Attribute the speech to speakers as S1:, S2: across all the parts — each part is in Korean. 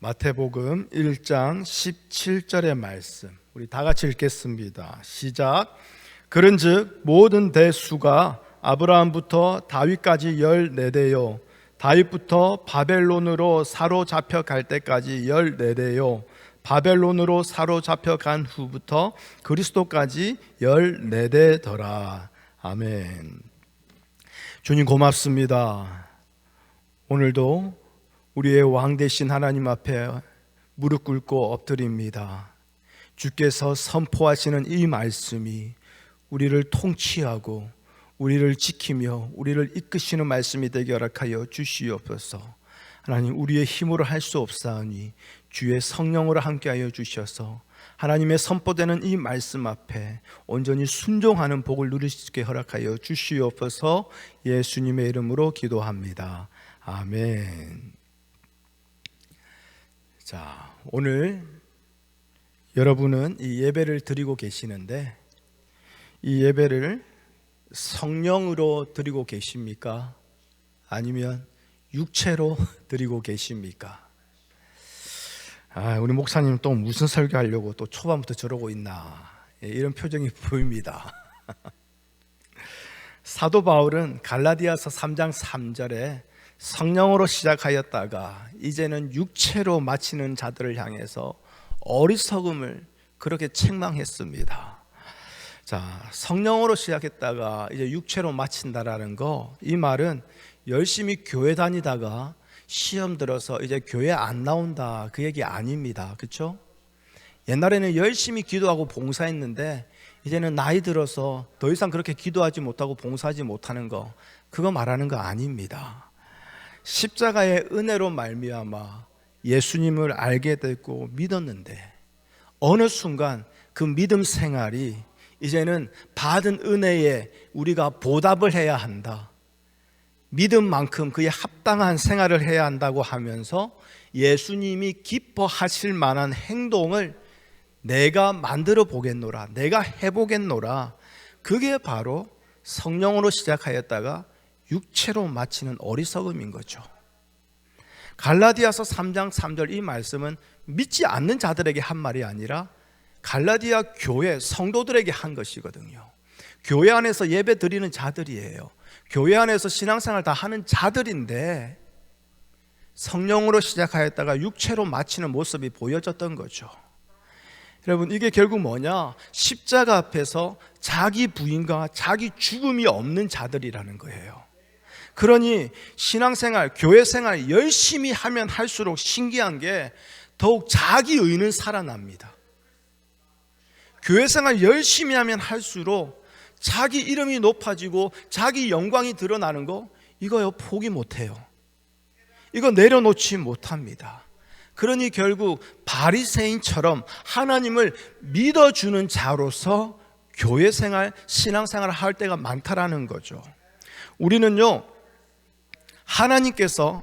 S1: 마태복음 1장 17절의 말씀 우리 다 같이 읽겠습니다. 시작. 그런즉 모든 대수가 아브라함부터 다윗까지 14대요 다윗부터 바벨론으로 사로잡혀 갈 때까지 14대요 바벨론으로 사로잡혀 간 후부터 그리스도까지 14대더라. 아멘. 주님 고맙습니다. 오늘도 우리의 왕 되신 하나님 앞에 무릎 꿇고 엎드립니다. 주께서 선포하시는 이 말씀이 우리를 통치하고 우리를 지키며 우리를 이끄시는 말씀이 되게 허락하여 주시옵소서. 하나님, 우리의 힘으로 할 수 없사오니 주의 성령으로 함께하여 주셔서 하나님의 선포되는 이 말씀 앞에 온전히 순종하는 복을 누릴 수 있게 허락하여 주시옵소서. 예수님의 이름으로 기도합니다. 아멘. 자, 오늘 여러분은 이 예배를 드리고 계시는데 이 예배를 성령으로 드리고 계십니까? 아니면 육체로 드리고 계십니까? 우리 목사님 또 무슨 설교하려고 또 초반부터 저러고 있나, 이런 표정이 보입니다. 사도 바울은 갈라디아서 3장 3절에 성령으로 시작하였다가 이제는 육체로 마치는 자들을 향해서 어리석음을 그렇게 책망했습니다. 자, 성령으로 시작했다가 이제 육체로 마친다라는 거, 이 말은 열심히 교회 다니다가 시험 들어서 이제 교회 안 나온다, 그 얘기 아닙니다. 그렇죠? 옛날에는 열심히 기도하고 봉사했는데 이제는 나이 들어서 더 이상 그렇게 기도하지 못하고 봉사하지 못하는 거, 그거 말하는 거 아닙니다. 십자가의 은혜로 말미암아 예수님을 알게 됐고 믿었는데 어느 순간 그 믿음 생활이 이제는 받은 은혜에 우리가 보답을 해야 한다, 믿음만큼 그에 합당한 생활을 해야 한다고 하면서 예수님이 기뻐하실 만한 행동을 내가 만들어 보겠노라, 내가 해보겠노라, 그게 바로 성령으로 시작하였다가 육체로 마치는 어리석음인 거죠. 갈라디아서 3장 3절 이 말씀은 믿지 않는 자들에게 한 말이 아니라 갈라디아 교회 성도들에게 한 것이거든요. 교회 안에서 예배 드리는 자들이에요. 교회 안에서 신앙생활 다 하는 자들인데 성령으로 시작하였다가 육체로 마치는 모습이 보여졌던 거죠. 여러분, 이게 결국 뭐냐? 십자가 앞에서 자기 부인과 자기 죽음이 없는 자들이라는 거예요. 그러니 신앙생활, 교회생활 열심히 하면 할수록 신기한 게 더욱 자기의는 살아납니다. 교회생활 열심히 하면 할수록 자기 이름이 높아지고 자기 영광이 드러나는 거, 이거요 포기 못해요. 이거 내려놓지 못합니다. 그러니 결국 바리새인처럼 하나님을 믿어주는 자로서 교회생활, 신앙생활을 할 때가 많다라는 거죠. 우리는요, 하나님께서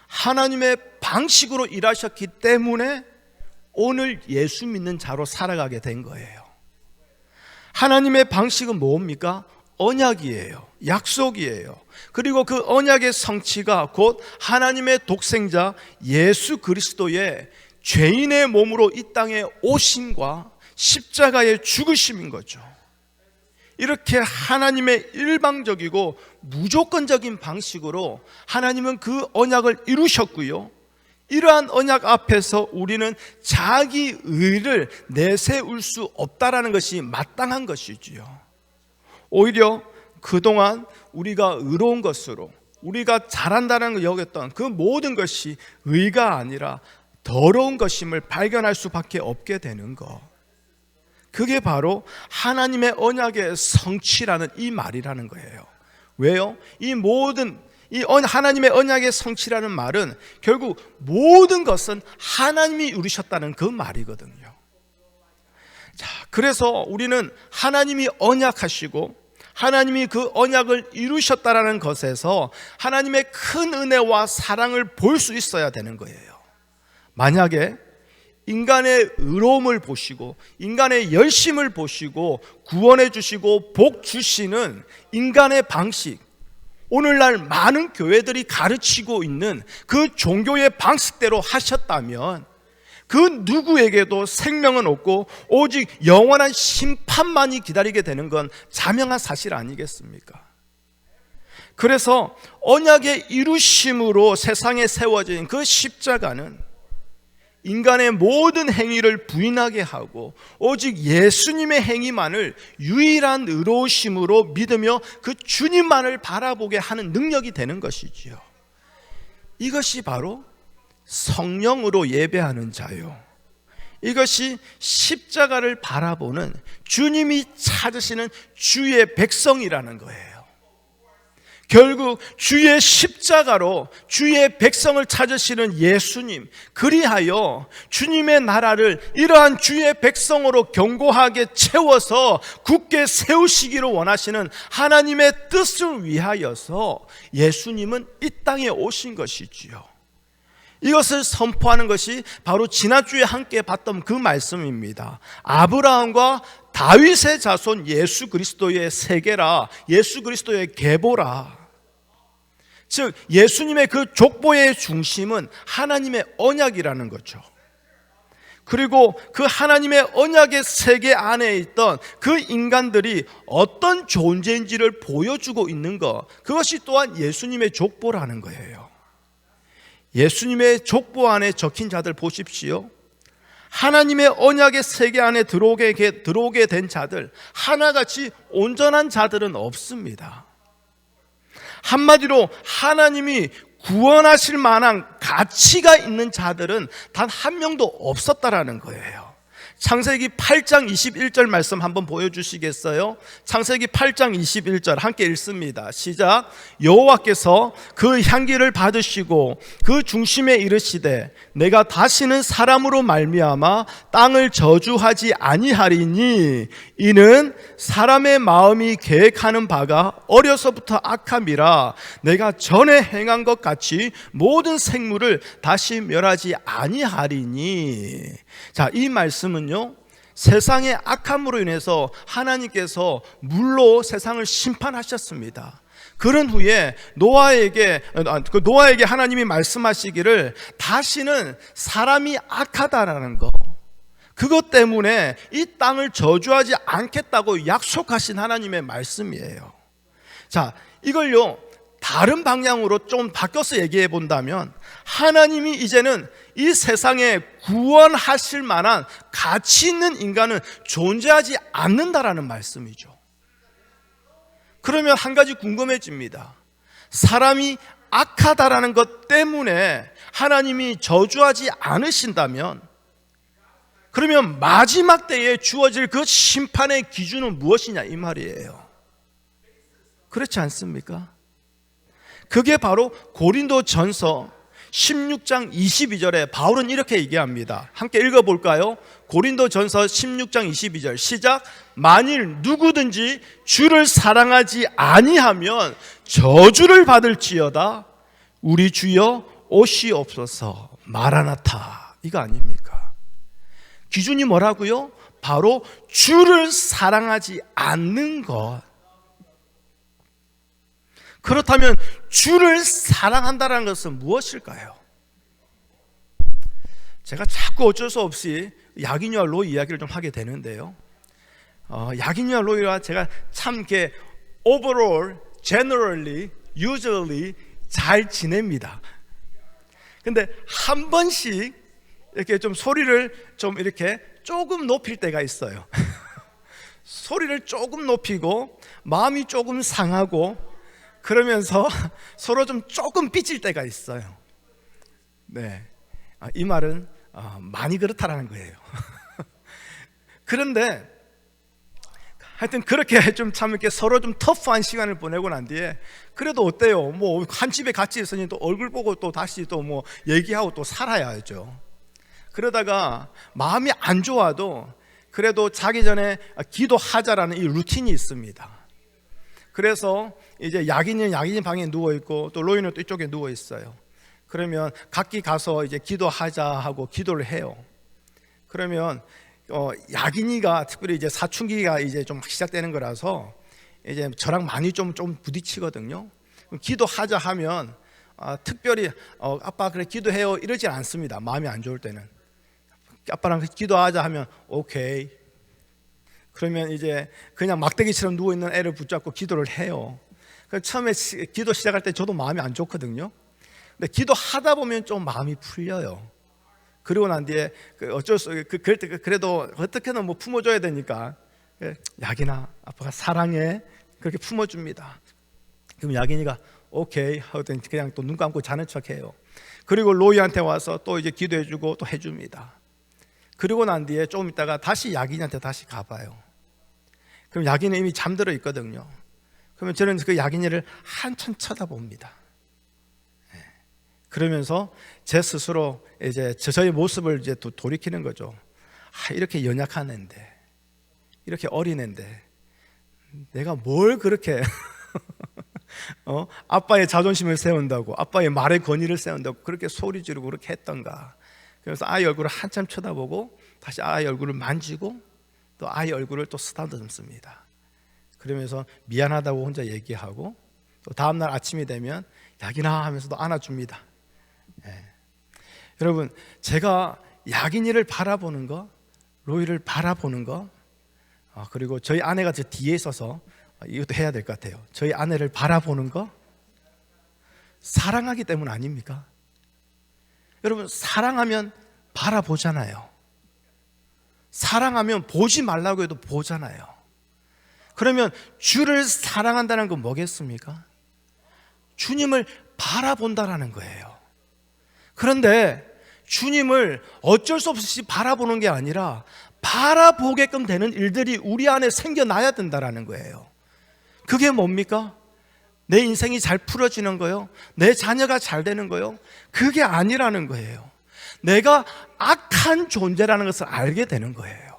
S1: 하나님의 방식으로 일하셨기 때문에 오늘 예수 믿는 자로 살아가게 된 거예요. 하나님의 방식은 뭡니까? 언약이에요. 약속이에요. 그리고 그 언약의 성취가 곧 하나님의 독생자 예수 그리스도의 죄인의 몸으로 이 땅에 오심과 십자가의 죽으심인 거죠. 이렇게 하나님의 일방적이고 무조건적인 방식으로 하나님은 그 언약을 이루셨고요, 이러한 언약 앞에서 우리는 자기 의를 내세울 수 없다라는 것이 마땅한 것이지요. 오히려 그동안 우리가 의로운 것으로 우리가 잘한다는 걸 여겼던 그 모든 것이 의가 아니라 더러운 것임을 발견할 수밖에 없게 되는 것, 그게 바로 하나님의 언약의 성취라는 이 말이라는 거예요. 왜요? 이 하나님의 언약의 성취라는 말은 결국 모든 것은 하나님이 이루셨다는 그 말이거든요. 자, 그래서 우리는 하나님이 언약하시고 하나님이 그 언약을 이루셨다라는 것에서 하나님의 큰 은혜와 사랑을 볼 수 있어야 되는 거예요. 만약에 인간의 의로움을 보시고 인간의 열심을 보시고 구원해 주시고 복 주시는 인간의 방식, 오늘날 많은 교회들이 가르치고 있는 그 종교의 방식대로 하셨다면 그 누구에게도 생명은 없고 오직 영원한 심판만이 기다리게 되는 건 자명한 사실 아니겠습니까? 그래서 언약의 이루심으로 세상에 세워진 그 십자가는 인간의 모든 행위를 부인하게 하고 오직 예수님의 행위만을 유일한 의로우심으로 믿으며 그 주님만을 바라보게 하는 능력이 되는 것이지요. 이것이 바로 성령으로 예배하는 자요, 이것이 십자가를 바라보는 주님이 찾으시는 주의 백성이라는 거예요. 결국 주의 십자가로 주의 백성을 찾으시는 예수님, 그리하여 주님의 나라를 이러한 주의 백성으로 견고하게 채워서 굳게 세우시기를 원하시는 하나님의 뜻을 위하여서 예수님은 이 땅에 오신 것이지요. 이것을 선포하는 것이 바로 지난주에 함께 봤던 그 말씀입니다. 아브라함과 다윗의 자손 예수 그리스도의 세계라, 예수 그리스도의 계보라. 즉 예수님의 그 족보의 중심은 하나님의 언약이라는 거죠. 그리고 그 하나님의 언약의 세계 안에 있던 그 인간들이 어떤 존재인지를 보여주고 있는 것, 그것이 또한 예수님의 족보라는 거예요. 예수님의 족보 안에 적힌 자들 보십시오. 하나님의 언약의 세계 안에 들어오게 된 자들, 하나같이 온전한 자들은 없습니다. 한마디로 하나님이 구원하실 만한 가치가 있는 자들은 단 한 명도 없었다라는 거예요. 창세기 8장 21절 말씀 한번 보여주시겠어요? 창세기 8장 21절 함께 읽습니다. 시작. 여호와께서 그 향기를 받으시고 그 중심에 이르시되 내가 다시는 사람으로 말미암아 땅을 저주하지 아니하리니 이는 사람의 마음이 계획하는 바가 어려서부터 악함이라 내가 전에 행한 것 같이 모든 생물을 다시 멸하지 아니하리니. 자, 이 말씀은 세상의 악함으로 인해서 하나님께서 물로 세상을 심판하셨습니다. 그런 후에 노아에게 하나님이 말씀하시기를 다시는 사람이 악하다라는 것, 그것 때문에 이 땅을 저주하지 않겠다고 약속하신 하나님의 말씀이에요. 자, 이걸요 다른 방향으로 좀 바꿔서 얘기해 본다면 하나님이 이제는 이 세상에 구원하실 만한 가치 있는 인간은 존재하지 않는다라는 말씀이죠. 그러면 한 가지 궁금해집니다. 사람이 악하다라는 것 때문에 하나님이 저주하지 않으신다면 그러면 마지막 때에 주어질 그 심판의 기준은 무엇이냐 이 말이에요. 그렇지 않습니까? 그게 바로 고린도전서 16장 22절에 바울은 이렇게 얘기합니다. 함께 읽어볼까요? 고린도전서 16장 22절 시작. 만일 누구든지 주를 사랑하지 아니하면 저주를 받을지어다. 우리 주여 오시옵소서. 마라나타. 이거 아닙니까? 기준이 뭐라고요? 바로 주를 사랑하지 않는 것. 그렇다면 주를 사랑한다는 것은 무엇일까요? 제가 자꾸 어쩔 수 없이 야기니와 로이 이야기를 좀 하게 되는데요. 야기니와 로이와 제가 참 이렇게 overall, generally, usually 잘 지냅니다. 근데 한 번씩 이렇게 좀 소리를 좀 이렇게 조금 높일 때가 있어요. 소리를 조금 높이고 마음이 조금 상하고 그러면서 서로 좀 조금 삐질 때가 있어요. 네, 이 말은 많이 그렇다라는 거예요. 그런데 하여튼 그렇게 좀 참 이렇게 서로 좀 터프한 시간을 보내고 난 뒤에 그래도 어때요? 뭐 한 집에 같이 있으니 또 얼굴 보고 또 다시 또 뭐 얘기하고 또 살아야죠. 그러다가 마음이 안 좋아도 그래도 자기 전에 기도하자라는 이 루틴이 있습니다. 그래서 이제 야기는 방에 누워 있고 또 로이는 또 이쪽에 누워 있어요. 그러면 각기 가서 이제 기도하자 하고 기도를 해요. 그러면 야긴이가 특별히 이제 사춘기가 이제 좀 시작되는 거라서 이제 저랑 많이 좀 부딪히거든요. 기도하자 하면 특별히 아빠 그래 기도해요 이러지 않습니다. 마음이 안 좋을 때는 아빠랑 기도하자 하면 오케이. 그러면 이제 그냥 막대기처럼 누워있는 애를 붙잡고 기도를 해요. 처음에 기도 시작할 때 저도 마음이 안 좋거든요. 근데 기도하다 보면 좀 마음이 풀려요. 그리고 난 뒤에 어쩔 수 그럴 때 그래도 어떻게든 뭐 품어줘야 되니까 야긴아 아빠가 사랑해 그렇게 품어줍니다. 그럼 야긴이가 오케이 하거든 그냥 또 눈 감고 자는 척해요. 그리고 로이한테 와서 또 이제 기도해주고 또 해줍니다. 그리고 난 뒤에 조금 있다가 다시 야긴이한테 다시 가봐요. 그럼 야긴이 이미 잠들어 있거든요. 그러면 저는 그 야긴이를 한참 쳐다봅니다. 그러면서 제 스스로 이제 저의 모습을 이제 또 돌이키는 거죠. 이렇게 연약한 애인데, 이렇게 어린 애인데, 내가 뭘 그렇게 아빠의 자존심을 세운다고, 아빠의 말의 권위를 세운다고 그렇게 소리 지르고 그렇게 했던가. 그래서 아이 얼굴을 한참 쳐다보고 다시 아이 얼굴을 만지고 또 아이 얼굴을 또 쓰다듬습니다. 그러면서 미안하다고 혼자 얘기하고 또 다음날 아침이 되면 야긴아 하면서 또 안아줍니다. 여러분 제가 야긴이를 바라보는 거, 로이를 바라보는 거, 그리고 저희 아내가 저 뒤에 있어서 이것도 해야 될 것 같아요. 저희 아내를 바라보는 거 사랑하기 때문 아닙니까? 여러분 사랑하면 바라보잖아요. 사랑하면 보지 말라고 해도 보잖아요. 그러면 주를 사랑한다는 건 뭐겠습니까? 주님을 바라본다라는 거예요. 그런데 주님을 어쩔 수 없이 바라보는 게 아니라 바라보게끔 되는 일들이 우리 안에 생겨나야 된다라는 거예요. 그게 뭡니까? 내 인생이 잘 풀어지는 거요? 내 자녀가 잘 되는 거요? 그게 아니라는 거예요. 내가 악한 존재라는 것을 알게 되는 거예요.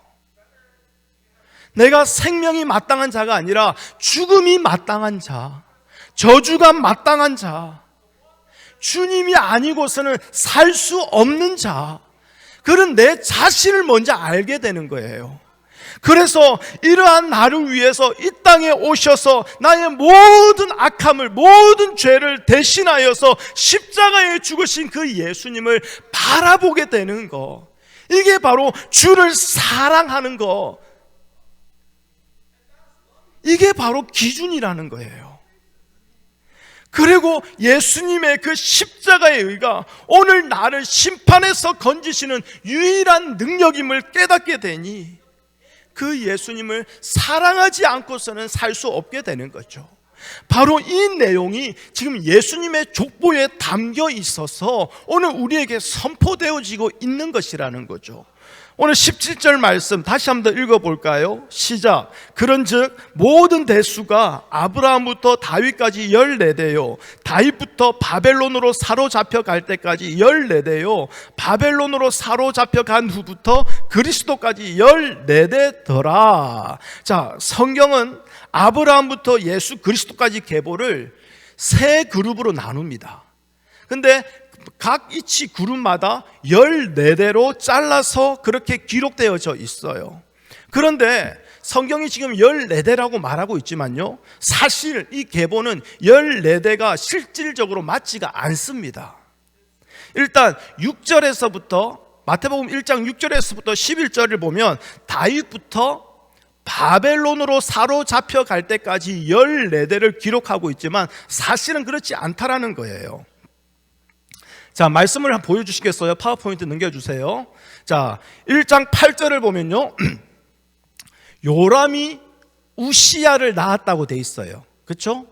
S1: 내가 생명이 마땅한 자가 아니라 죽음이 마땅한 자, 저주가 마땅한 자, 주님이 아니고서는 살 수 없는 자, 그런 내 자신을 먼저 알게 되는 거예요. 그래서 이러한 나를 위해서 이 땅에 오셔서 나의 모든 악함을, 모든 죄를 대신하여서 십자가에 죽으신 그 예수님을 바라보게 되는 거, 이게 바로 주를 사랑하는 거, 이게 바로 기준이라는 거예요. 그리고 예수님의 그 십자가의 의가 오늘 나를 심판에서 건지시는 유일한 능력임을 깨닫게 되니 그 예수님을 사랑하지 않고서는 살 수 없게 되는 거죠. 바로 이 내용이 지금 예수님의 족보에 담겨 있어서 오늘 우리에게 선포되어지고 있는 것이라는 거죠. 오늘 17절 말씀 다시 한번 더 읽어볼까요? 시작. 그런즉 모든 대수가 아브라함부터 다윗까지 14대요 다윗부터 바벨론으로 사로잡혀 갈 때까지 14대요 바벨론으로 사로잡혀 간 후부터 그리스도까지 14대더라. 자, 성경은 아브라함부터 예수 그리스도까지 계보를 세 그룹으로 나눕니다. 근데 각 이치 그룹마다 14대로 잘라서 그렇게 기록되어져 있어요. 그런데 성경이 지금 14대라고 말하고 있지만요, 사실 이 계보는 14대가 실질적으로 맞지가 않습니다. 일단 6절에서부터 마태복음 1장 6절에서부터 11절을 보면 다윗부터 바벨론으로 사로잡혀 갈 때까지 14대를 기록하고 있지만 사실은 그렇지 않다라는 거예요. 자, 말씀을 한번 보여주시겠어요? 파워포인트 넘겨주세요. 자, 1장 8절을 보면요, 요람이 우시야를 낳았다고 돼 있어요. 그렇죠?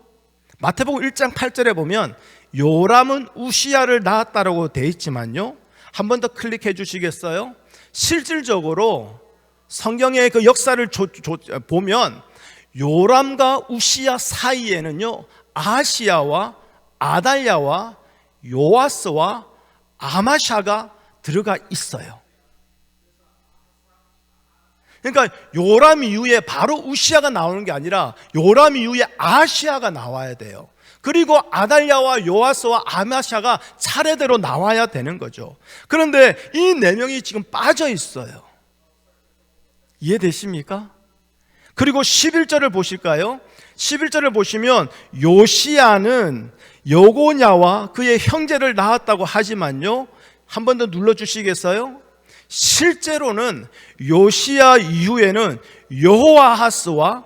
S1: 마태복음 1장 8절에 보면 요람은 우시야를 낳았다고 돼 있지만요, 한 번 더 클릭해 주시겠어요? 실질적으로 성경의 그 역사를 보면 요람과 우시야 사이에는요, 아시야와 아달랴와 요아스와 아마샤가 들어가 있어요. 그러니까 요람 이후에 바로 우시야가 나오는 게 아니라 요람 이후에 아시야가 나와야 돼요. 그리고 아달랴와 요아스와 아마샤가 차례대로 나와야 되는 거죠. 그런데 이 4명이 지금 빠져 있어요. 이해되십니까? 그리고 11절을 보실까요? 11절을 보시면 요시야는 여고냐와 그의 형제를 낳았다고 하지만요, 한 번 더 눌러주시겠어요? 실제로는 요시야 이후에는 여호아하스와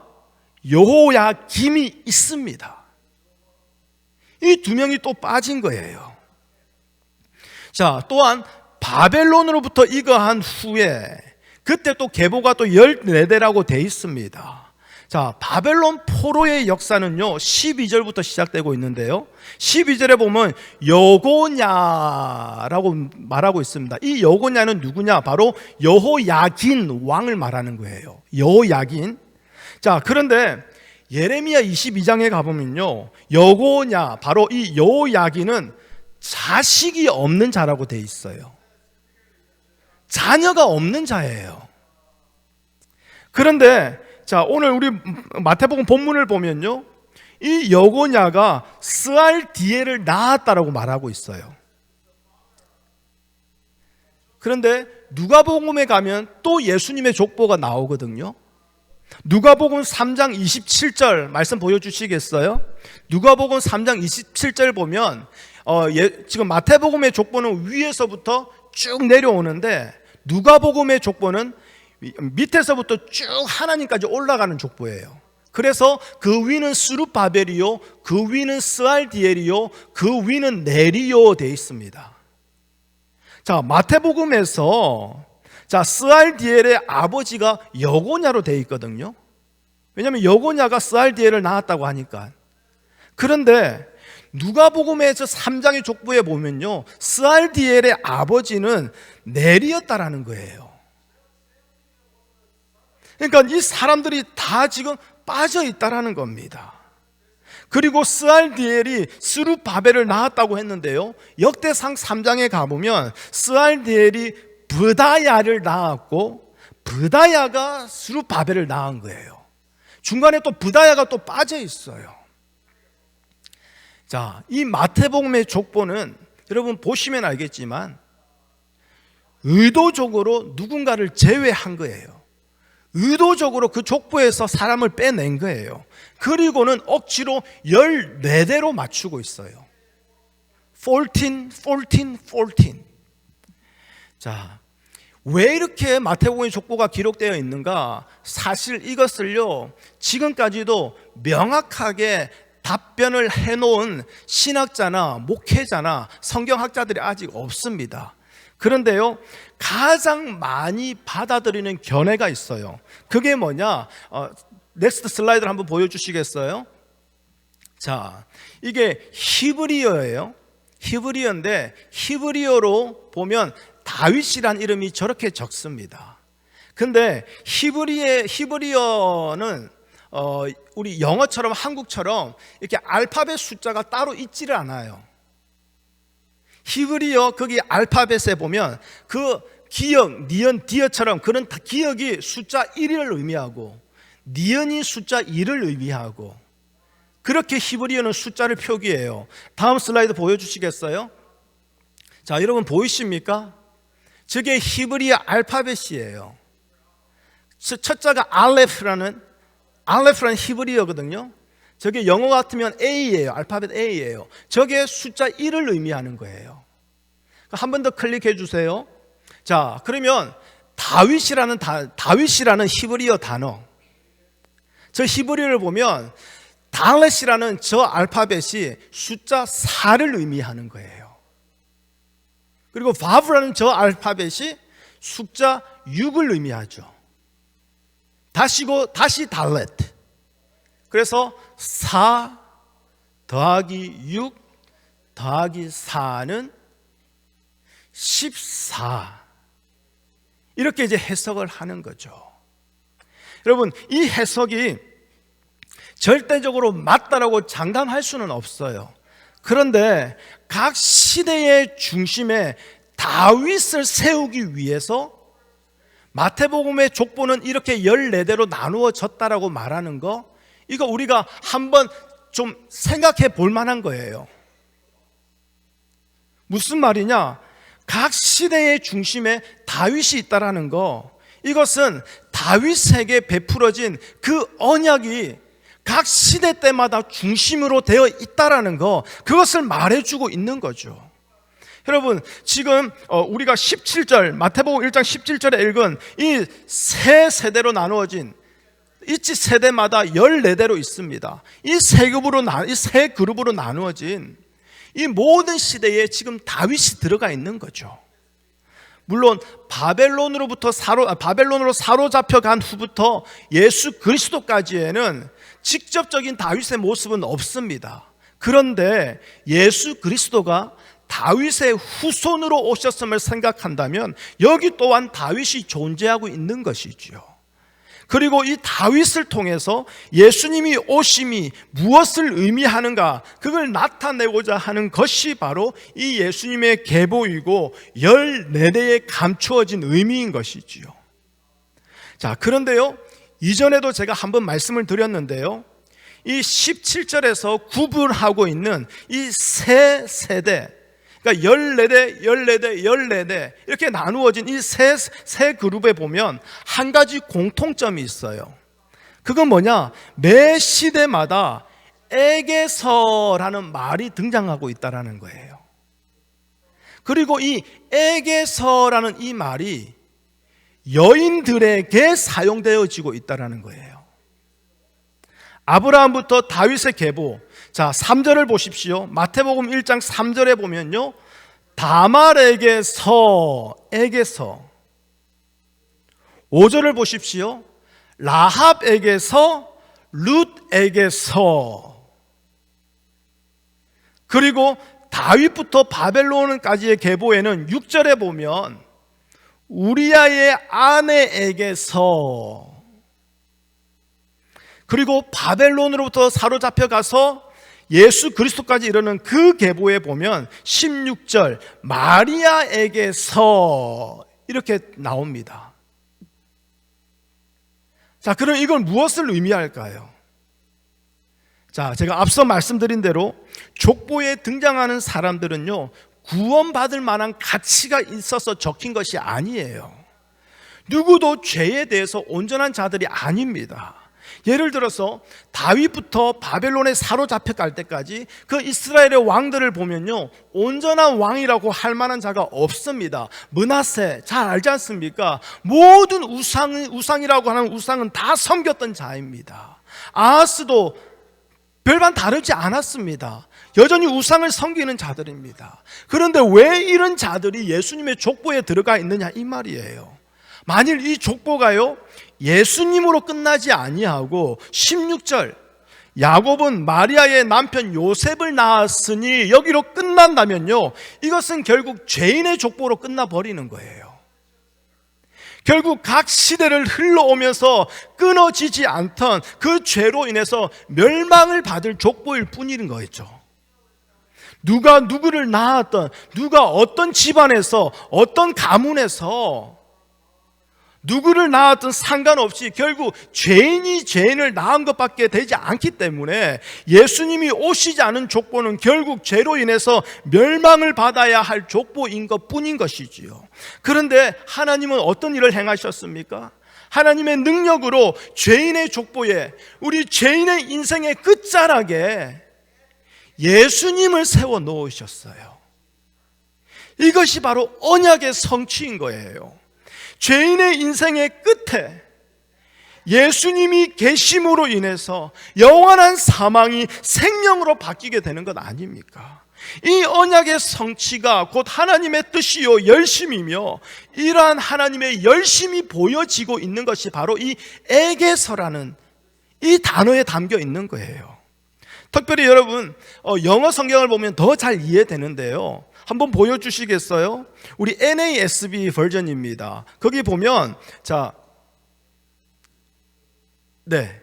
S1: 여호야김이 있습니다. 이 두 명이 또 빠진 거예요. 자, 또한 바벨론으로부터 이거한 후에 그때 또 계보가 또 14대라고 돼 있습니다. 자, 바벨론 포로의 역사는요 12절부터 시작되고 있는데요, 12절에 보면 여고냐라고 말하고 있습니다. 이 여고냐는 누구냐? 바로 여호야긴 왕을 말하는 거예요. 여호야긴. 자, 그런데 예레미야 22장에 가보면요, 여고냐, 바로 이 여호야긴은 자식이 없는 자라고 돼 있어요. 자녀가 없는 자예요. 그런데 자, 오늘 우리 마태복음 본문을 보면요, 이 여고냐가 스알디엘을 낳았다라고 말하고 있어요. 그런데 누가복음에 가면 또 예수님의 족보가 나오거든요. 누가복음 3장 27절 말씀 보여주시겠어요? 누가복음 3장 27절 보면 지금 마태복음의 족보는 위에서부터 쭉 내려오는데 누가복음의 족보는 밑에서부터 쭉 하나님까지 올라가는 족보예요. 그래서 그 위는 스룹바벨이요, 그 위는 스알디엘이요, 그 위는 네리요 되어 있습니다. 자, 마태복음에서 자, 스알디엘의 아버지가 여고냐로 되어 있거든요. 왜냐하면 여고냐가 스알디엘을 낳았다고 하니까. 그런데 누가복음에서 3장의 족보에 보면요, 스알디엘의 아버지는 네리였다라는 거예요. 그러니까 이 사람들이 다 지금 빠져 있다라는 겁니다. 그리고 스알디엘이 스룹바벨을 낳았다고 했는데요, 역대상 3장에 가보면 스알디엘이 브다야를 낳았고 브다야가 스룹바벨을 낳은 거예요. 중간에 또 브다야가 또 빠져 있어요. 자, 이 마태복음의 족보는 여러분 보시면 알겠지만 의도적으로 누군가를 제외한 거예요. 의도적으로 그 족보에서 사람을 빼낸 거예요. 그리고는 억지로 14대로 맞추고 있어요. 14. 자, 왜 이렇게 마태복음의 족보가 기록되어 있는가? 사실 이것을요, 지금까지도 명확하게 답변을 해놓은 신학자나 목회자나 성경학자들이 아직 없습니다. 그런데요, 가장 많이 받아들이는 견해가 있어요. 그게 뭐냐? 넥스트 슬라이드를 한번 보여주시겠어요? 자, 이게 히브리어예요. 히브리어인데 히브리어로 보면 다윗이란 이름이 저렇게 적습니다. 근데 히브리어는 우리 영어처럼 한국처럼 이렇게 알파벳 숫자가 따로 있지를 않아요. 히브리어 거기 알파벳에 보면 그 기역, 니은, 디어처럼 그런 기역이 숫자 1을 의미하고 니은이 숫자 2를 의미하고 그렇게 히브리어는 숫자를 표기해요. 다음 슬라이드 보여주시겠어요? 자, 여러분 보이십니까? 저게 히브리어 알파벳이에요. 첫 자가 알레프라는 히브리어거든요. 저게 영어 같으면 A예요. 알파벳 A예요. 저게 숫자 1을 의미하는 거예요. 한 번 더 클릭해 주세요. 자, 그러면 다윗이라는 히브리어 단어, 저 히브리어를 보면 달렛이라는 저 알파벳이 숫자 4를 의미하는 거예요. 그리고 바브라는 저 알파벳이 숫자 6을 의미하죠. 다시 달렛. 그래서 4 더하기 6 더하기 4는 14. 이렇게 이제 해석을 하는 거죠. 여러분, 이 해석이 절대적으로 맞다라고 장담할 수는 없어요. 그런데 각 시대의 중심에 다윗을 세우기 위해서 마태복음의 족보는 이렇게 14대로 나누어졌다라고 말하는 거, 이거 우리가 한번 좀 생각해 볼 만한 거예요. 무슨 말이냐? 각 시대의 중심에 다윗이 있다라는 거, 이것은 다윗에게 베풀어진 그 언약이 각 시대 때마다 중심으로 되어 있다라는 거, 그것을 말해주고 있는 거죠. 여러분, 지금 우리가 17절, 마태복음 1장 17절에 읽은 이 세 세대로 나누어진, 이치 세대마다 14대로 있습니다. 이 세 그룹으로 나누어진 이 모든 시대에 지금 다윗이 들어가 있는 거죠. 물론 바벨론으로 사로잡혀간 후부터 예수 그리스도까지에는 직접적인 다윗의 모습은 없습니다. 그런데 예수 그리스도가 다윗의 후손으로 오셨음을 생각한다면 여기 또한 다윗이 존재하고 있는 것이지요. 그리고 이 다윗을 통해서 예수님이 오심이 무엇을 의미하는가, 그걸 나타내고자 하는 것이 바로 이 예수님의 계보이고 14대에 감추어진 의미인 것이지요. 자, 그런데요, 이전에도 제가 한번 말씀을 드렸는데요, 이 17절에서 구분하고 있는 이 세 세대, 그러니까 14대 이렇게 나누어진 이 세 그룹에 보면 한 가지 공통점이 있어요. 그건 뭐냐? 매 시대마다 에게서라는 말이 등장하고 있다는 거예요. 그리고 이 에게서라는 이 말이 여인들에게 사용되어지고 있다는 거예요. 아브라함부터 다윗의 계보, 자, 3절을 보십시오. 마태복음 1장 3절에 보면요, 다말에게서, 5절을 보십시오. 라합에게서, 룻에게서, 그리고 다윗부터 바벨론까지의 계보에는 6절에 보면 우리아의 아내에게서, 그리고 바벨론으로부터 사로잡혀 가서 예수 그리스도까지 이르는 그 계보에 보면 16절 마리아에게서 이렇게 나옵니다. 자, 그럼 이건 무엇을 의미할까요? 자, 제가 앞서 말씀드린 대로 족보에 등장하는 사람들은요, 구원받을 만한 가치가 있어서 적힌 것이 아니에요. 누구도 죄에 대해서 온전한 자들이 아닙니다. 예를 들어서 다윗부터 바벨론에 사로잡혀 갈 때까지 그 이스라엘의 왕들을 보면요, 온전한 왕이라고 할 만한 자가 없습니다. 므낫세 잘 알지 않습니까? 모든 우상이라고 하는 우상은 다 섬겼던 자입니다. 아하스도 별반 다르지 않았습니다. 여전히 우상을 섬기는 자들입니다. 그런데 왜 이런 자들이 예수님의 족보에 들어가 있느냐, 이 말이에요. 만일 이 족보가요, 예수님으로 끝나지 아니하고 16절 야곱은 마리아의 남편 요셉을 낳았으니 여기로 끝난다면요, 이것은 결국 죄인의 족보로 끝나버리는 거예요. 결국 각 시대를 흘러오면서 끊어지지 않던 그 죄로 인해서 멸망을 받을 족보일 뿐인 거였죠. 누가 누구를 낳았던, 누가 어떤 집안에서 어떤 가문에서 누구를 낳았든 상관없이 결국 죄인이 죄인을 낳은 것밖에 되지 않기 때문에 예수님이 오시지 않은 족보는 결국 죄로 인해서 멸망을 받아야 할 족보인 것뿐인 것이지요. 그런데 하나님은 어떤 일을 행하셨습니까? 하나님의 능력으로 죄인의 족보에, 우리 죄인의 인생의 끝자락에 예수님을 세워 놓으셨어요. 이것이 바로 언약의 성취인 거예요. 죄인의 인생의 끝에 예수님이 계심으로 인해서 영원한 사망이 생명으로 바뀌게 되는 것 아닙니까? 이 언약의 성취가 곧 하나님의 뜻이요 열심이며, 이러한 하나님의 열심이 보여지고 있는 것이 바로 이 에게서라는 이 단어에 담겨 있는 거예요. 특별히 여러분, 영어 성경을 보면 더 잘 이해되는데요, 한번 보여주시겠어요? 우리 NASB 버전입니다. 거기 보면, 자, 네,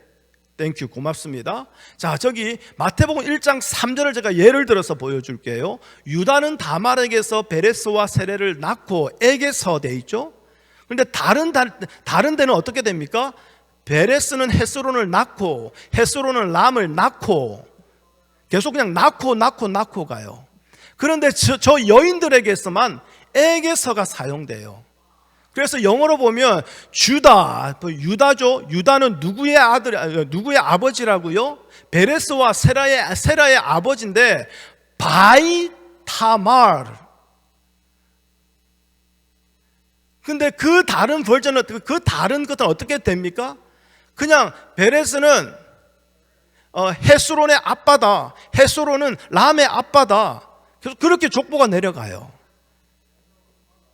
S1: 땡큐, 고맙습니다. 자, 저기 마태복음 1장 3절을 제가 예를 들어서 보여줄게요. 유다는 다말에게서 베레스와 세레를 낳고, 에게서 돼 있죠? 그런데 다른 데는 어떻게 됩니까? 베레스는 헤스론을 낳고, 헤스론은 람을 낳고, 계속 그냥 낳고 가요. 그런데 저 여인들에게서만 에게서가 사용돼요. 그래서 영어로 보면 유다죠. 유다는 누구의 누구의 아버지라고요? 베레스와 세라의 아버지인데 바이 타말. 근데 그 다른 버전은, 그 다른 것은 어떻게 됩니까? 그냥 베레스는 헤스론의 아빠다. 헤스론은 람의 아빠다. 그래서 그렇게 족보가 내려가요.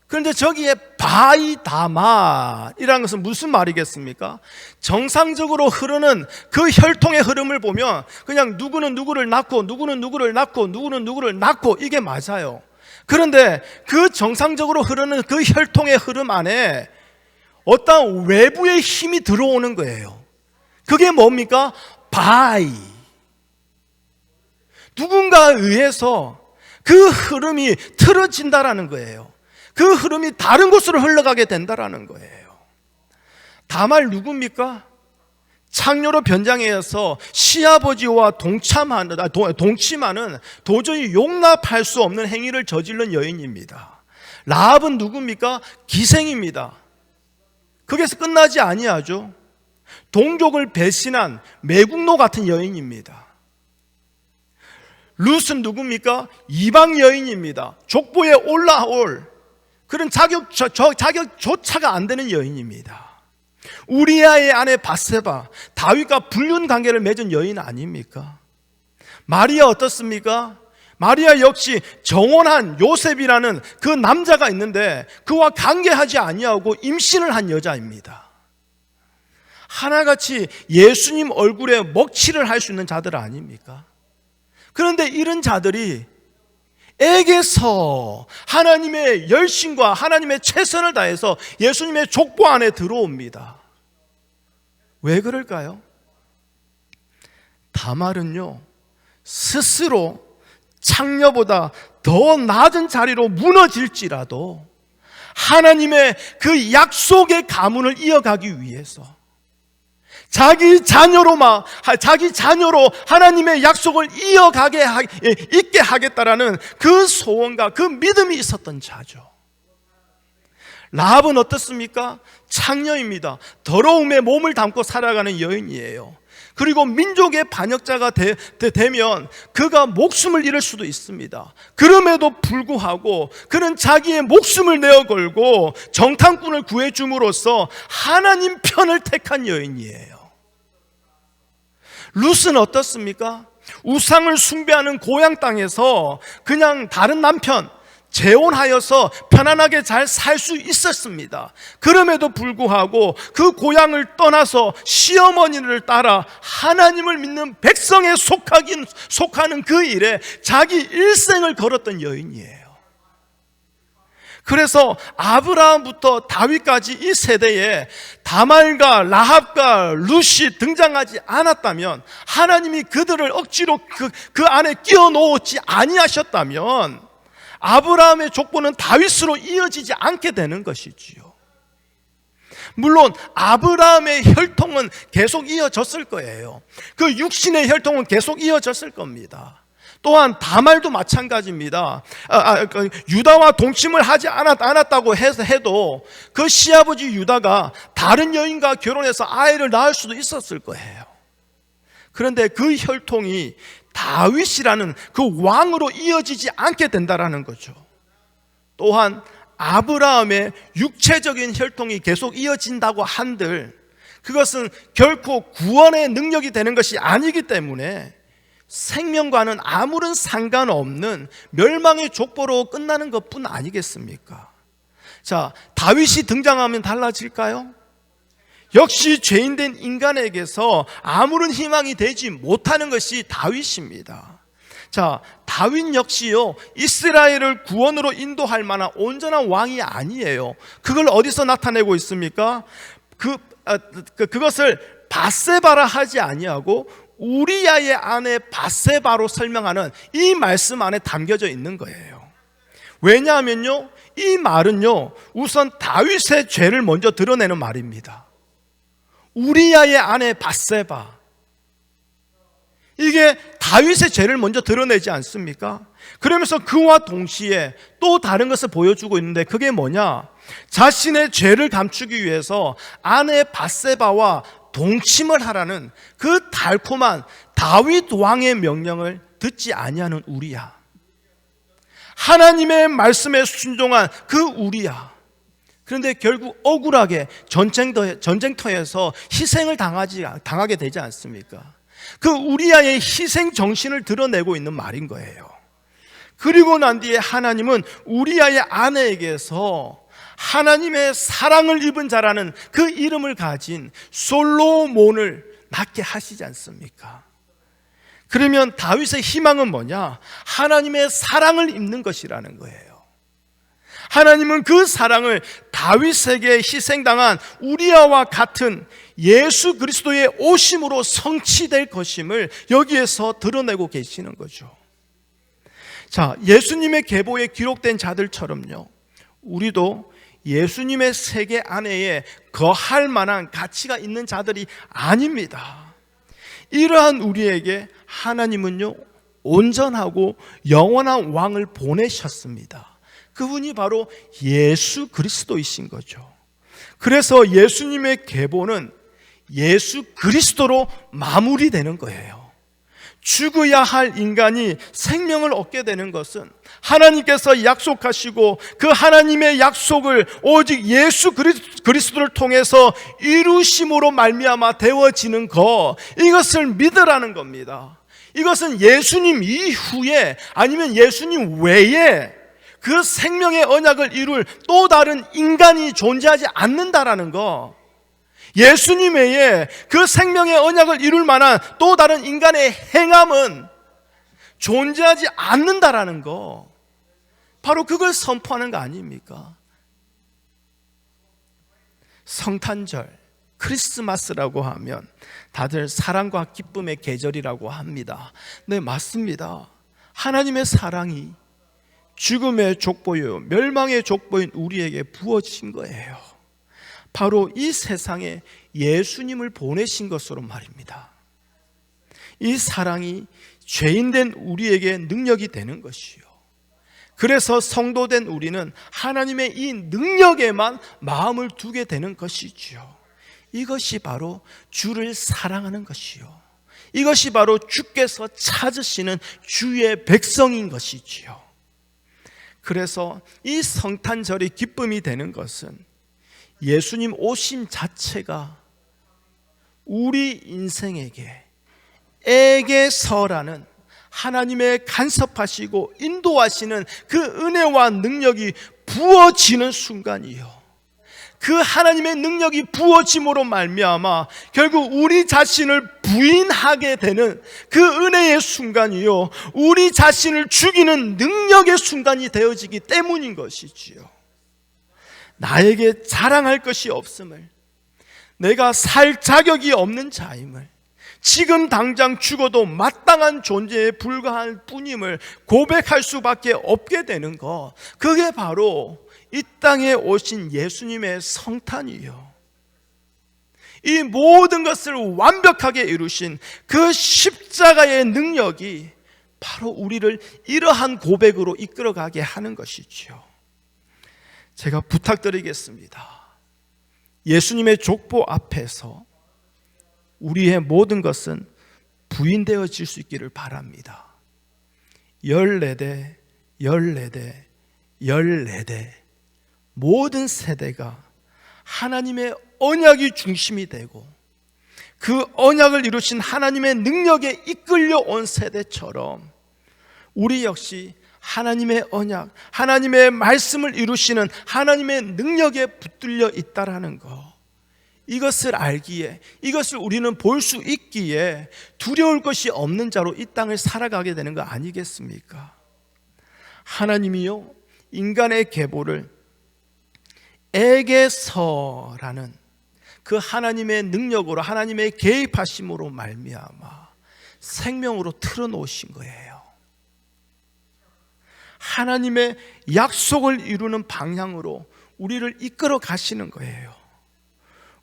S1: 그런데 저기에 바이다마이라는 것은 무슨 말이겠습니까? 정상적으로 흐르는 그 혈통의 흐름을 보면 그냥 누구는 누구를 낳고 누구는 누구를 낳고 누구는 누구를 낳고 이게 맞아요. 그런데 그 정상적으로 흐르는 그 혈통의 흐름 안에 어떤 외부의 힘이 들어오는 거예요. 그게 뭡니까? 누군가에 의해서 그 흐름이 틀어진다라는 거예요. 그 흐름이 다른 곳으로 흘러가게 된다라는 거예요. 다말 누굽니까? 창녀로 변장해서 시아버지와 동침하는 도저히 용납할 수 없는 행위를 저지른 여인입니다. 라합은 누굽니까? 기생입니다. 거기서 끝나지 아니하죠. 동족을 배신한 매국노 같은 여인입니다. 룻은 누굽니까? 이방 여인입니다. 족보에 올라올 그런 자격조차가 안 되는 여인입니다. 우리아의 아내 밧세바, 다윗과 불륜 관계를 맺은 여인 아닙니까? 마리아 어떻습니까? 마리아 역시 정혼한 요셉이라는 그 남자가 있는데 그와 관계하지 아니하고 임신을 한 여자입니다. 하나같이 예수님 얼굴에 먹칠을 할 수 있는 자들 아닙니까? 그런데 이런 자들이 에게서 하나님의 열심과 하나님의 최선을 다해서 예수님의 족보 안에 들어옵니다. 왜 그럴까요? 다말은요, 스스로 창녀보다 더 낮은 자리로 무너질지라도 하나님의 그 약속의 가문을 이어가기 위해서 자기 자녀로 하나님의 약속을 있게 하겠다라는 그 소원과 그 믿음이 있었던 자죠. 라합은 어떻습니까? 창녀입니다. 더러움에 몸을 담고 살아가는 여인이에요. 그리고 민족의 반역자가 되면 그가 목숨을 잃을 수도 있습니다. 그럼에도 불구하고 그는 자기의 목숨을 내어 걸고 정탐꾼을 구해줌으로써 하나님 편을 택한 여인이에요. 룻은 어떻습니까? 우상을 숭배하는 고향 땅에서 그냥 다른 남편 재혼하여서 편안하게 잘 살 수 있었습니다. 그럼에도 불구하고 그 고향을 떠나서 시어머니를 따라 하나님을 믿는 백성에 속하는 그 일에 자기 일생을 걸었던 여인이에요. 그래서 아브라함부터 다윗까지 이 세대에 다말과 라합과 룻이 등장하지 않았다면, 하나님이 그들을 억지로 그 안에 끼워 넣지 아니하셨다면 아브라함의 족보는 다윗으로 이어지지 않게 되는 것이지요. 물론 아브라함의 혈통은 계속 이어졌을 거예요. 그 육신의 혈통은 계속 이어졌을 겁니다. 또한 다말도 마찬가지입니다. 유다와 동침을 하지 않았다고 해도 그 시아버지 유다가 다른 여인과 결혼해서 아이를 낳을 수도 있었을 거예요. 그런데 그 혈통이 다윗이라는 그 왕으로 이어지지 않게 된다라는 거죠. 또한 아브라함의 육체적인 혈통이 계속 이어진다고 한들 그것은 결코 구원의 능력이 되는 것이 아니기 때문에 생명과는 아무런 상관없는 멸망의 족보로 끝나는 것뿐 아니겠습니까? 자, 다윗이 등장하면 달라질까요? 역시 죄인된 인간에게서 아무런 희망이 되지 못하는 것이 다윗입니다. 자, 다윗 역시요, 이스라엘을 구원으로 인도할 만한 온전한 왕이 아니에요. 그걸 어디서 나타내고 있습니까? 그것을 밧세바라 하지 아니하고 우리아의 아내 밧세바로 설명하는 이 말씀 안에 담겨져 있는 거예요. 왜냐하면요, 이 말은요, 우선 다윗의 죄를 먼저 드러내는 말입니다. 우리아의 아내 밧세바, 이게 다윗의 죄를 먼저 드러내지 않습니까? 그러면서 그와 동시에 또 다른 것을 보여주고 있는데, 그게 뭐냐? 자신의 죄를 감추기 위해서 아내 밧세바와 동침을 하라는 그 달콤한 다윗 왕의 명령을 듣지 아니하는 우리야. 하나님의 말씀에 순종한 그 우리야. 그런데 결국 억울하게 전쟁터에서 희생을 당하게 되지 않습니까? 그 우리아의 희생 정신을 드러내고 있는 말인 거예요. 그리고 난 뒤에 하나님은 우리아의 아내에게서 하나님의 사랑을 입은 자라는 그 이름을 가진 솔로몬을 낳게 하시지 않습니까? 그러면 다윗의 희망은 뭐냐? 하나님의 사랑을 입는 것이라는 거예요. 하나님은 그 사랑을 다윗에게 희생당한 우리아와 같은 예수 그리스도의 오심으로 성취될 것임을 여기에서 드러내고 계시는 거죠. 자, 예수님의 계보에 기록된 자들처럼요, 우리도 예수님의 세계 안에 거할 만한 가치가 있는 자들이 아닙니다. 이러한 우리에게 하나님은요, 온전하고 영원한 왕을 보내셨습니다. 그분이 바로 예수 그리스도이신 거죠. 그래서 예수님의 계보는 예수 그리스도로 마무리되는 거예요. 죽어야 할 인간이 생명을 얻게 되는 것은 하나님께서 약속하시고 그 하나님의 약속을 오직 예수 그리스도를 통해서 이루심으로 말미암아 되어지는 것, 이것을 믿으라는 겁니다. 이것은 예수님 이후에 아니면 예수님 외에 그 생명의 언약을 이룰 또 다른 인간이 존재하지 않는다라는 거, 예수님 외에 그 생명의 언약을 이룰 만한 또 다른 인간의 행함은 존재하지 않는다라는 거, 바로 그걸 선포하는 거 아닙니까? 성탄절, 크리스마스라고 하면 다들 사랑과 기쁨의 계절이라고 합니다. 네, 맞습니다. 하나님의 사랑이 죽음의 족보요 멸망의 족보인 우리에게 부어진 거예요. 바로 이 세상에 예수님을 보내신 것으로 말입니다. 이 사랑이 죄인된 우리에게 능력이 되는 것이요, 그래서 성도된 우리는 하나님의 이 능력에만 마음을 두게 되는 것이지요. 이것이 바로 주를 사랑하는 것이요, 이것이 바로 주께서 찾으시는 주의 백성인 것이지요. 그래서 이 성탄절이 기쁨이 되는 것은 예수님 오심 자체가 우리 인생에게 에게서라는 하나님의 간섭하시고 인도하시는 그 은혜와 능력이 부어지는 순간이요, 그 하나님의 능력이 부어짐으로 말미암아 결국 우리 자신을 부인하게 되는 그 은혜의 순간이요, 우리 자신을 죽이는 능력의 순간이 되어지기 때문인 것이지요. 나에게 자랑할 것이 없음을, 내가 살 자격이 없는 자임을, 지금 당장 죽어도 마땅한 존재에 불과할 뿐임을 고백할 수밖에 없게 되는 것, 그게 바로 이 땅에 오신 예수님의 성탄이요, 이 모든 것을 완벽하게 이루신 그 십자가의 능력이 바로 우리를 이러한 고백으로 이끌어가게 하는 것이지요. 제가 부탁드리겠습니다. 예수님의 족보 앞에서 우리의 모든 것은 부인되어질 수 있기를 바랍니다. 14대, 14대, 14대 모든 세대가 하나님의 언약이 중심이 되고 그 언약을 이루신 하나님의 능력에 이끌려 온 세대처럼 우리 역시 하나님의 언약, 하나님의 말씀을 이루시는 하나님의 능력에 붙들려 있다라는 것, 이것을 알기에, 이것을 우리는 볼 수 있기에 두려울 것이 없는 자로 이 땅을 살아가게 되는 거 아니겠습니까? 하나님이요, 인간의 계보를 에게서라는 그 하나님의 능력으로, 하나님의 개입하심으로 말미암아 생명으로 틀어놓으신 거예요. 하나님의 약속을 이루는 방향으로 우리를 이끌어 가시는 거예요.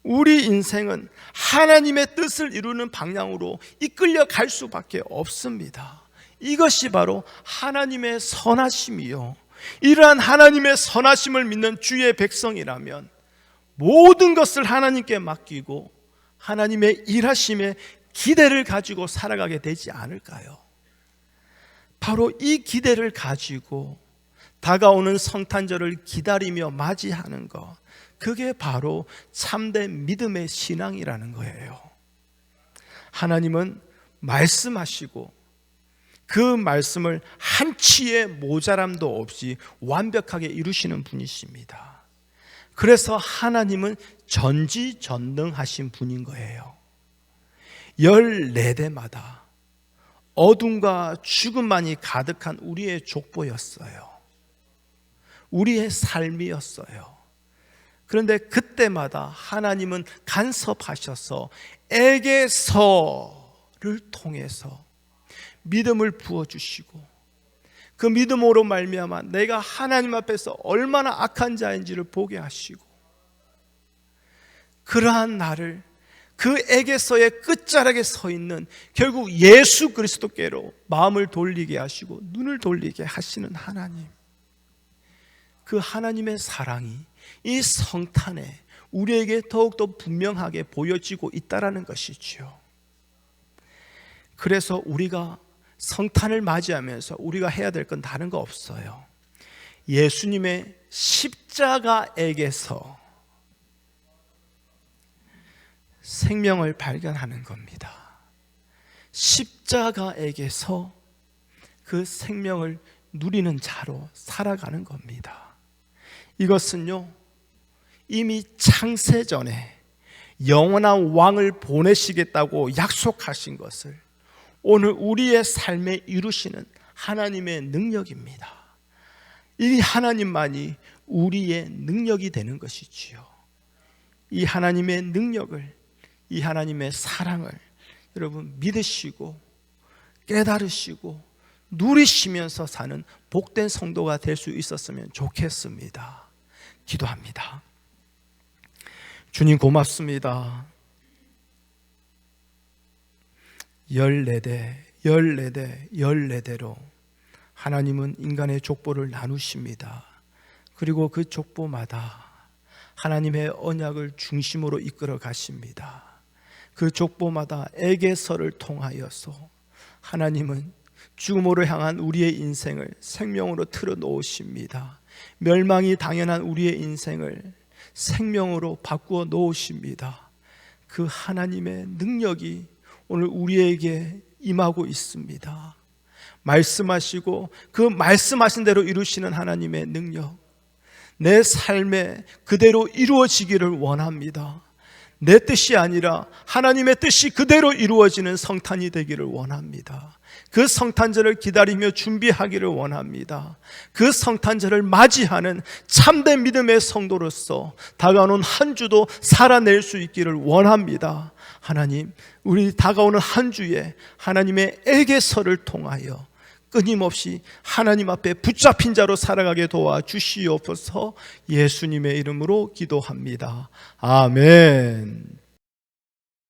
S1: 우리 인생은 하나님의 뜻을 이루는 방향으로 이끌려 갈 수밖에 없습니다. 이것이 바로 하나님의 선하심이요, 이러한 하나님의 선하심을 믿는 주의 백성이라면 모든 것을 하나님께 맡기고 하나님의 일하심에 기대를 가지고 살아가게 되지 않을까요? 바로 이 기대를 가지고 다가오는 성탄절을 기다리며 맞이하는 것, 그게 바로 참된 믿음의 신앙이라는 거예요. 하나님은 말씀하시고 그 말씀을 한치의 모자람도 없이 완벽하게 이루시는 분이십니다. 그래서 하나님은 전지전능하신 분인 거예요. 14대마다 어둠과 죽음만이 가득한 우리의 족보였어요. 우리의 삶이었어요. 그런데 그때마다 하나님은 간섭하셔서 에게서를 통해서 믿음을 부어주시고, 그 믿음으로 말미암아 내가 하나님 앞에서 얼마나 악한 자인지를 보게 하시고, 그러한 나를 그 에게서의 끝자락에 서 있는 결국 예수 그리스도께로 마음을 돌리게 하시고 눈을 돌리게 하시는 하나님, 그 하나님의 사랑이 이 성탄에 우리에게 더욱더 분명하게 보여지고 있다는 것이지요. 그래서 우리가 성탄을 맞이하면서 우리가 해야 될 건 다른 거 없어요. 예수님의 십자가에게서 생명을 발견하는 겁니다. 십자가에게서 그 생명을 누리는 자로 살아가는 겁니다. 이것은요, 이미 창세전에 영원한 왕을 보내시겠다고 약속하신 것을 오늘 우리의 삶에 이루시는 하나님의 능력입니다. 이 하나님만이 우리의 능력이 되는 것이지요. 이 하나님의 능력을, 이 하나님의 사랑을 여러분 믿으시고 깨달으시고 누리시면서 사는 복된 성도가 될 수 있었으면 좋겠습니다. 기도합니다. 주님 고맙습니다. 14대로 하나님은 인간의 족보를 나누십니다. 그리고 그 족보마다 하나님의 언약을 중심으로 이끌어 가십니다. 그 족보마다 에게서를 통하여서 하나님은 죽음으로 향한 우리의 인생을 생명으로 틀어 놓으십니다. 멸망이 당연한 우리의 인생을 생명으로 바꾸어 놓으십니다. 그 하나님의 능력이 오늘 우리에게 임하고 있습니다. 말씀하시고 그 말씀하신 대로 이루시는 하나님의 능력, 내 삶에 그대로 이루어지기를 원합니다. 내 뜻이 아니라 하나님의 뜻이 그대로 이루어지는 성탄이 되기를 원합니다. 그 성탄절을 기다리며 준비하기를 원합니다. 그 성탄절을 맞이하는 참된 믿음의 성도로서 다가오는 한 주도 살아낼 수 있기를 원합니다. 하나님, 우리 다가오는 한 주에 하나님의 에게서를 통하여 끊임없이 하나님 앞에 붙잡힌 자로 살아가게 도와주시옵소서. 예수님의 이름으로 기도합니다. 아멘.